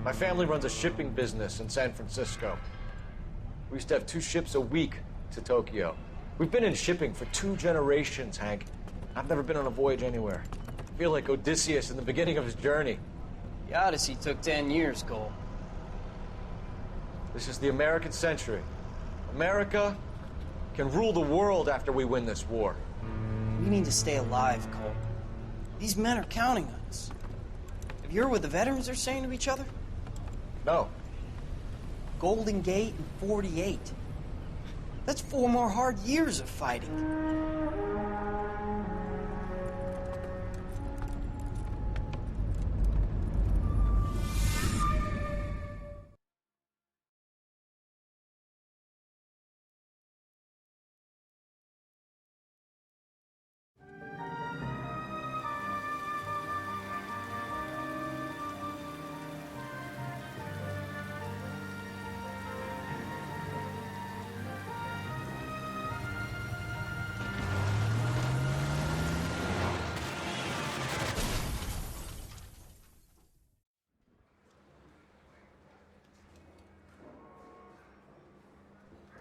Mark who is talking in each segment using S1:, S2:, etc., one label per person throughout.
S1: My family runs a shipping business in San Francisco. We used to have 2 ships a week to Tokyo. We've been in shipping for 2 generations, Hank. I've never been on a voyage anywhere. I feel like Odysseus in the beginning of his journey.
S2: The Odyssey took 10 years, Cole.
S1: This is the American century. America can rule the world after we win this war.
S2: We need to stay alive, Cole. These men are counting on us. Have you heard what the veterans are saying to each other?
S1: No.
S2: Golden Gate in 48. That's 4 more hard years of fighting.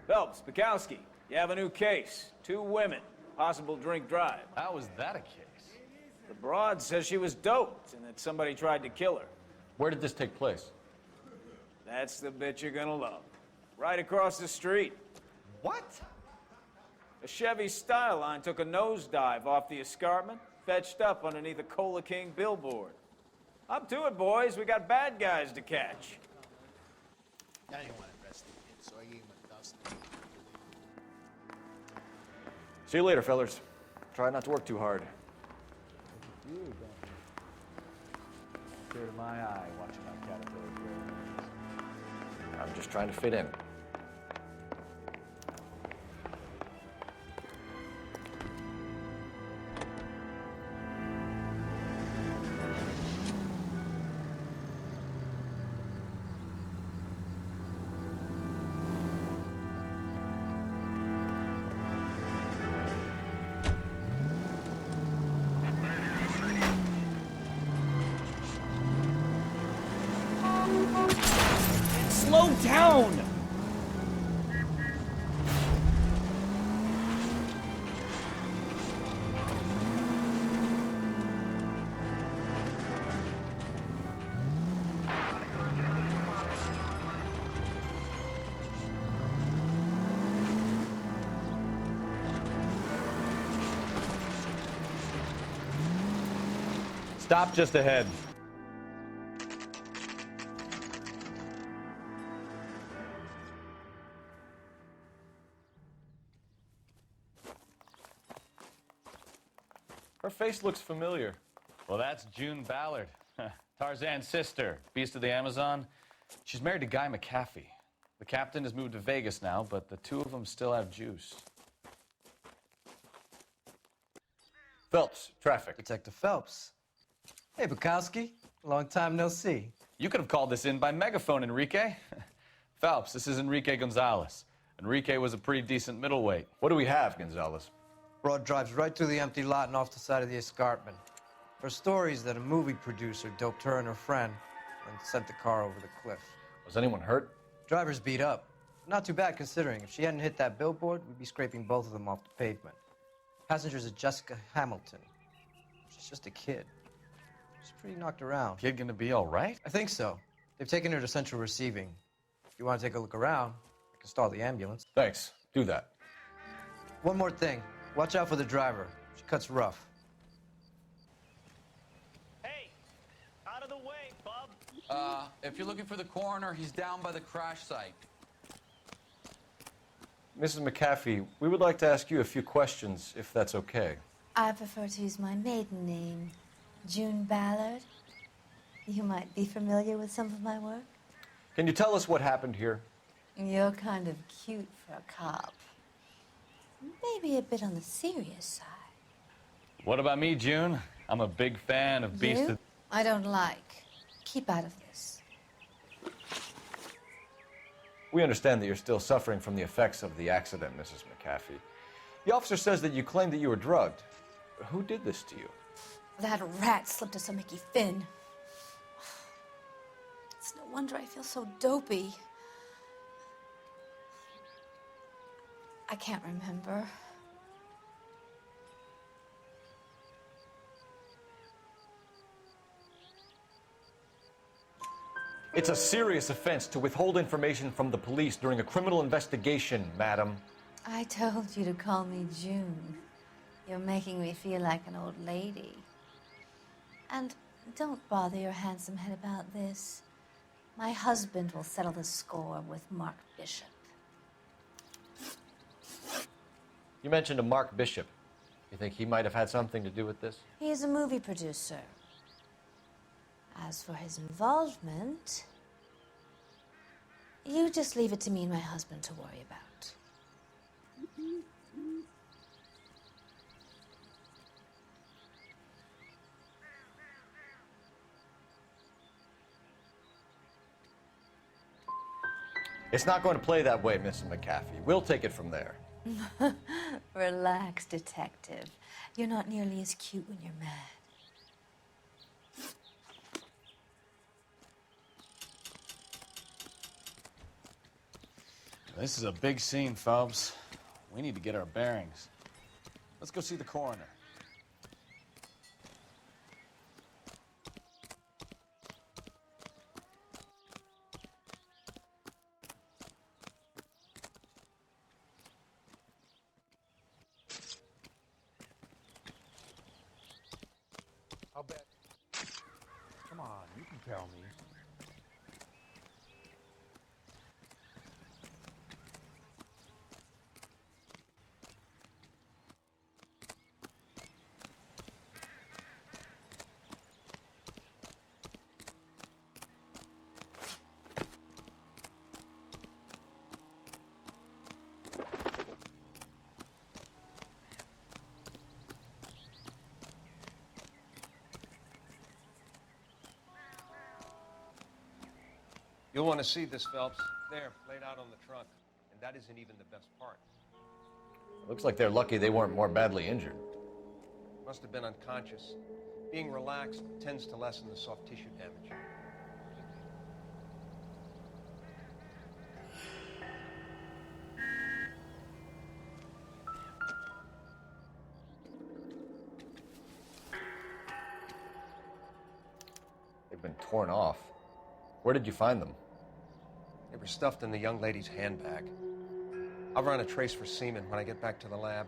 S3: Phelps, Bukowski, you have a new case. 2 women, possible drink drive.
S4: How was that a case?
S3: The broad says she was doped and that somebody tried to kill her.
S1: Where did this take place?
S3: That's the bit you're gonna love. Right across the street.
S4: What?
S3: A Chevy Styline took a nosedive off the escarpment, fetched up underneath a Cola King billboard. Up to it, boys. We got bad guys to catch.
S5: I didn't want to arrest the kid, so I gave him a dust.
S1: See you later, fellers. Try not to work too hard.
S4: Tear to my eye watching that caterpillar grow.
S1: I'm just trying to fit in.
S2: Slow down!
S4: Stop just ahead.
S1: Her face looks familiar.
S4: Well, that's June Ballard, Tarzan's sister, beast of the Amazon. She's married to Guy McAfee. The captain has moved to Vegas now, but the 2 of them still have juice.
S1: Phelps, traffic.
S6: Detective Phelps. Hey, Bukowski. Long time no see.
S4: You could have called this in by megaphone, Enrique. Phelps, this is Enrique Gonzalez. Enrique was a pretty decent middleweight.
S1: What do we have, Gonzalez?
S6: Broad drives right through the empty lot and off the side of the escarpment. Her story is that a movie producer doped her and her friend and sent the car over the cliff.
S1: Was anyone hurt?
S6: Driver's beat up. Not too bad considering. If she hadn't hit that billboard, we'd be scraping both of them off the pavement. Passenger's a Jessica Hamilton. She's just a kid. She's pretty knocked around.
S4: Kid gonna be all right?
S6: I think so. They've taken her to central receiving. If you want to take a look around, I can stall the ambulance.
S1: Thanks. Do that.
S6: One more thing. Watch out for the driver. She cuts rough.
S3: Hey, out of the way, bub.
S7: If you're looking for the coroner, he's down by the crash site.
S1: Mrs. McAfee, we would like to ask you a few questions, if that's okay.
S8: I prefer to use my maiden name, June Ballard. You might be familiar with some of my work.
S1: Can you tell us what happened here?
S8: You're kind of cute for a cop. Maybe a bit on the serious side.
S4: What about me, June? I'm a big fan of Beast
S8: You?
S4: of...
S8: I don't like. Keep out of this.
S1: We understand that you're still suffering from the effects of the accident, Mrs. McAfee. The officer says that you claimed that you were drugged. Who did this to you?
S8: That rat slipped us a Mickey Finn. It's no wonder I feel so dopey. I can't remember.
S1: It's a serious offense to withhold information from the police during a criminal investigation, madam.
S8: I told you to call me June. You're making me feel like an old lady. And don't bother your handsome head about this. My husband will settle the score with Mark Bishop.
S1: You mentioned a Mark Bishop. You think he might have had something to do with this?
S8: He's a movie producer. As for his involvement, you just leave it to me and my husband to worry about.
S1: It's not going to play that way, Mrs. McAfee. We'll take it from there.
S8: Relax, detective. You're not nearly as cute when you're mad.
S4: This is a big scene, Phelps. We need to get our bearings. Let's go see the coroner.
S5: I'll bet. Come on, you can tell me.
S9: You'll want to see this, Phelps. There, laid out on the trunk. And that isn't even the best part.
S1: Looks like they're lucky they weren't more badly injured.
S9: Must have been unconscious. Being relaxed tends to lessen the soft tissue damage.
S1: They've been torn off. Where did you find them?
S9: They were stuffed in the young lady's handbag. I'll run a trace for semen when I get back to the lab.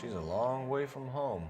S1: She's a long way from home.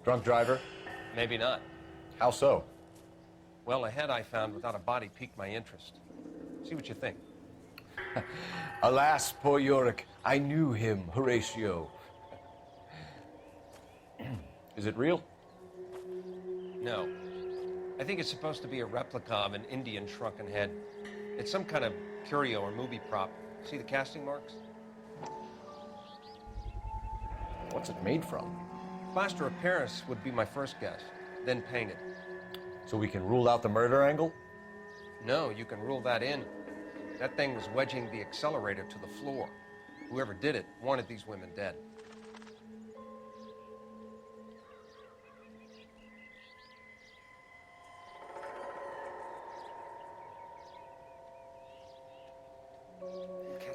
S1: Drunk driver?
S9: Maybe not.
S1: How so?
S9: Well, a head I found without a body piqued my interest. See what you think.
S1: Alas, poor Yorick. I knew him, Horatio. Is it real?
S9: No. I think it's supposed to be a replica of an Indian shrunken head. It's some kind of curio or movie prop. See the casting marks?
S1: What's it made from?
S9: Plaster of Paris would be my first guess, then painted.
S1: So we can rule out the murder angle?
S9: No, you can rule that in. That thing was wedging the accelerator to the floor. Whoever did it wanted these women dead.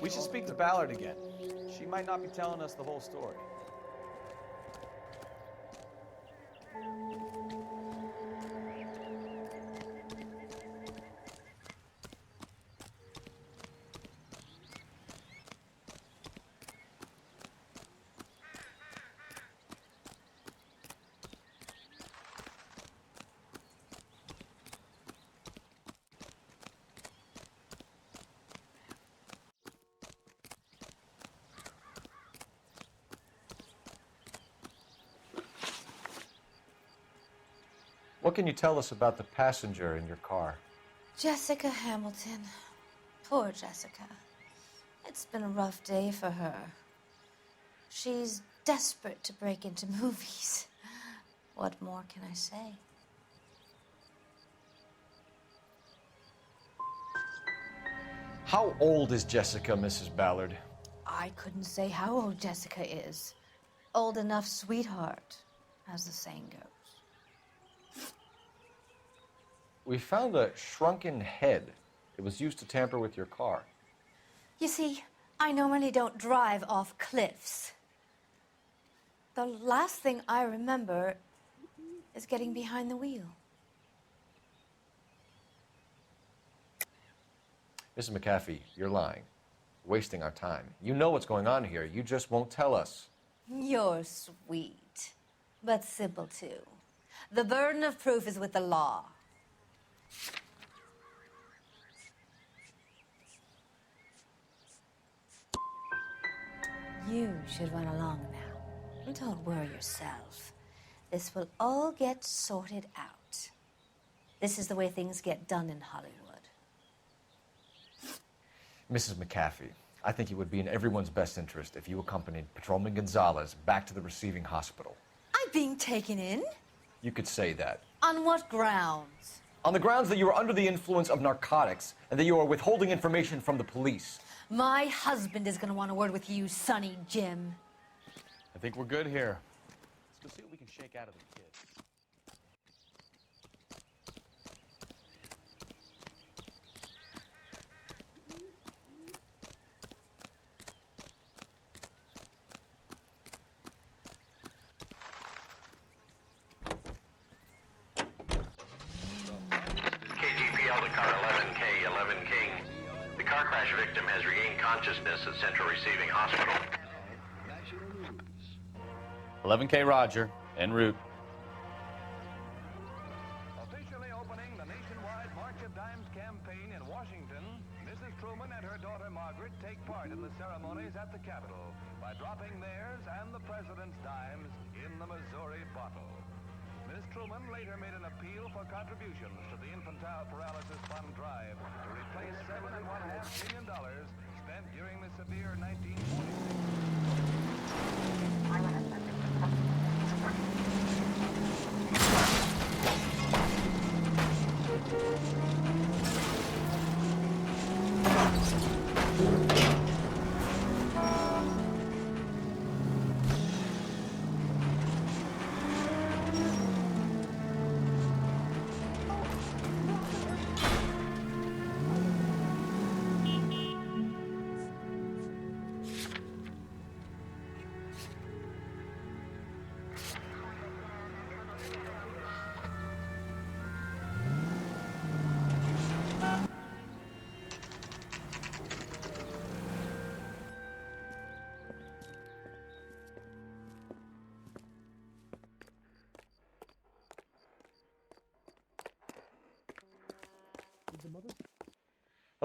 S3: We should speak to Ballard again. She might not be telling us the whole story.
S1: What can you tell us about the passenger in your car?
S8: Jessica Hamilton. Poor Jessica. It's been a rough day for her. She's desperate to break into movies. What more can I say?
S1: How old is Jessica, Mrs. Ballard?
S8: I couldn't say how old Jessica is. Old enough, sweetheart, as the saying goes.
S1: We found a shrunken head. It was used to tamper with your car.
S8: You see, I normally don't drive off cliffs. The last thing I remember is getting behind the wheel.
S1: Mrs. McAfee, you're lying. Wasting our time. You know what's going on here. You just won't tell us.
S8: You're sweet, but simple too. The burden of proof is with the law. You should run along now. Don't worry yourself. This will all get sorted out. This is the way things get done in Hollywood.
S1: Mrs. McAfee, I think it would be in everyone's best interest if you accompanied Patrolman Gonzalez back to the receiving hospital.
S8: I'm being taken in?
S1: You could say that.
S8: On what grounds?
S1: On the grounds that you are under the influence of narcotics and that you are withholding information from the police.
S8: My husband is going to want a word with you, Sonny Jim.
S4: I think we're good here. Let's go see what we can shake out of the kids.
S10: KGPL to car 11K, 11 King. The car crash victim has regained consciousness at Central Receiving Hospital.
S4: 11K Roger, en route.
S11: Officially opening the nationwide March of Dimes campaign in Washington, Mrs. Truman and her daughter Margaret take part in the ceremonies at the Capitol by dropping theirs and the president's dimes in the Missouri bottle. Ms. Truman later made an appeal for contributions to the Infantile Paralysis Fund drive to replace $7.5 million spent during the severe 1946.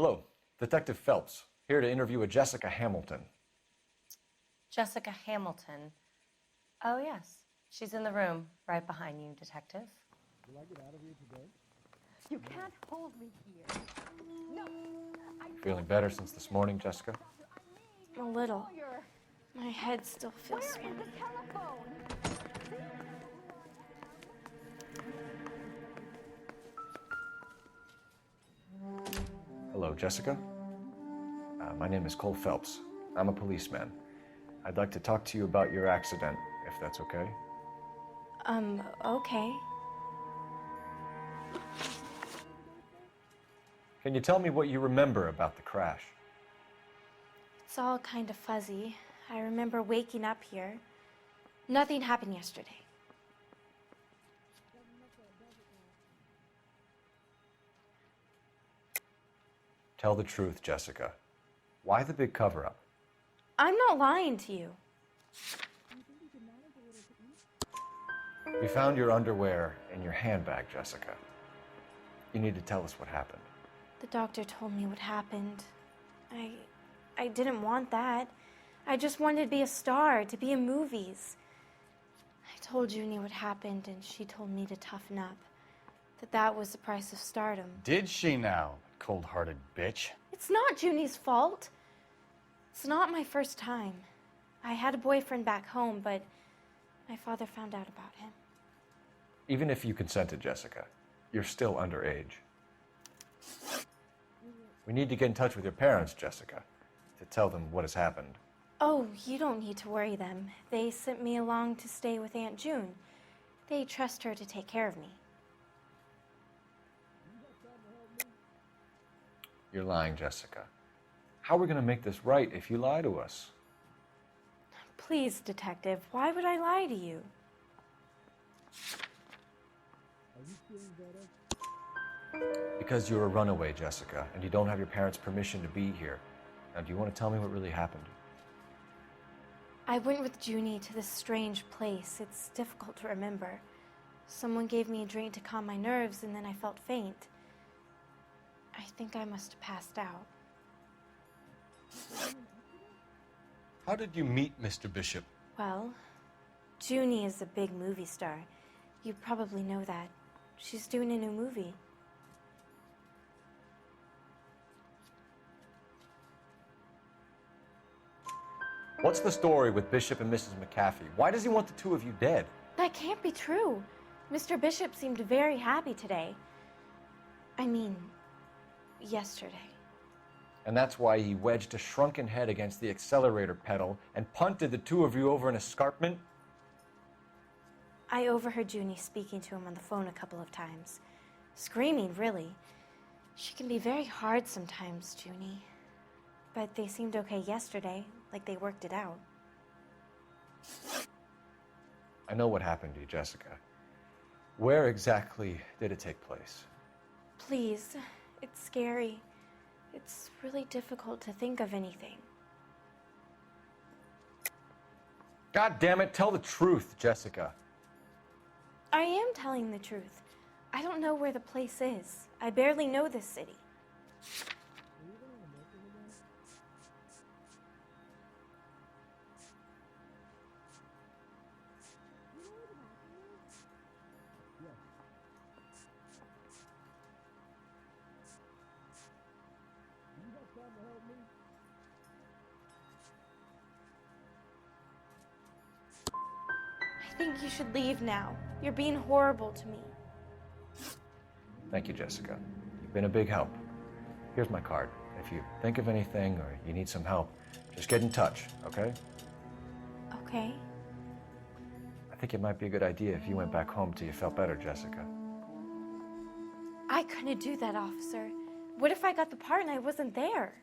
S1: Hello, Detective Phelps, here to interview a Jessica Hamilton.
S12: Jessica Hamilton. Oh, yes. She's in the room right behind you, Detective.
S5: Will I get out of here today?
S13: You can't hold me here. No.
S1: Feeling better since this morning, Jessica?
S14: A little. My head still feels
S13: Where
S14: swimming.
S13: is the telephone?
S1: Hello, Jessica. My name is Cole Phelps. I'm a policeman. I'd like to talk to you about your accident, if that's okay.
S14: Okay.
S1: Can you tell me what you remember about the crash?
S14: It's all kind of fuzzy. I remember waking up here. Nothing happened yesterday.
S1: Tell the truth, Jessica. Why the big cover-up?
S14: I'm not lying to you.
S1: We found your underwear in your handbag, Jessica. You need to tell us what happened.
S14: The doctor told me what happened. I didn't want that. I just wanted to be a star, to be in movies. I told Junie what happened, and she told me to toughen up. That was the price of stardom.
S4: Did she now, cold-hearted bitch?
S14: It's not Junie's fault. It's not my first time. I had a boyfriend back home, but my father found out about him.
S1: Even if you consented, Jessica, you're still underage. We need to get in touch with your parents, Jessica, to tell them what has happened.
S14: Oh, you don't need to worry them. They sent me along to stay with Aunt June. They trust her to take care of me.
S1: You're lying, Jessica. How are we going to make this right if you lie to us?
S14: Please, Detective, why would I lie to you?
S5: Are you feeling better?
S1: Because you're a runaway, Jessica, and you don't have your parents' permission to be here. Now, do you want to tell me what really happened?
S14: I went with Junie to this strange place. It's difficult to remember. Someone gave me a drink to calm my nerves, and then I felt faint. I think I must have passed out.
S1: How did you meet Mr. Bishop?
S14: Well, Junie is a big movie star. You probably know that. She's doing a new movie.
S1: What's the story with Bishop and Mrs. McAfee? Why does he want the two of you dead?
S14: That can't be true. Mr. Bishop seemed very happy today. I mean, yesterday.
S1: And that's why he wedged a shrunken head against the accelerator pedal and punted the two of you over an escarpment?
S14: I overheard Junie speaking to him on the phone a couple of times. Screaming, really. She can be very hard sometimes, Junie. But they seemed okay yesterday, like they worked it out.
S1: I know what happened to you, Jessica. Where exactly did it take place?
S14: Please, it's scary. It's really difficult to think of anything.
S1: God damn it, tell the truth, Jessica.
S14: I am telling the truth. I don't know where the place is. I barely know this city. I think you should leave now. You're being horrible to me.
S1: Thank you, Jessica. You've been a big help. Here's my card. If you think of anything or you need some help, just get in touch, okay?
S14: Okay.
S1: I think it might be a good idea if you went back home till you felt better, Jessica.
S14: I couldn't do that, officer. What if I got the part and I wasn't there?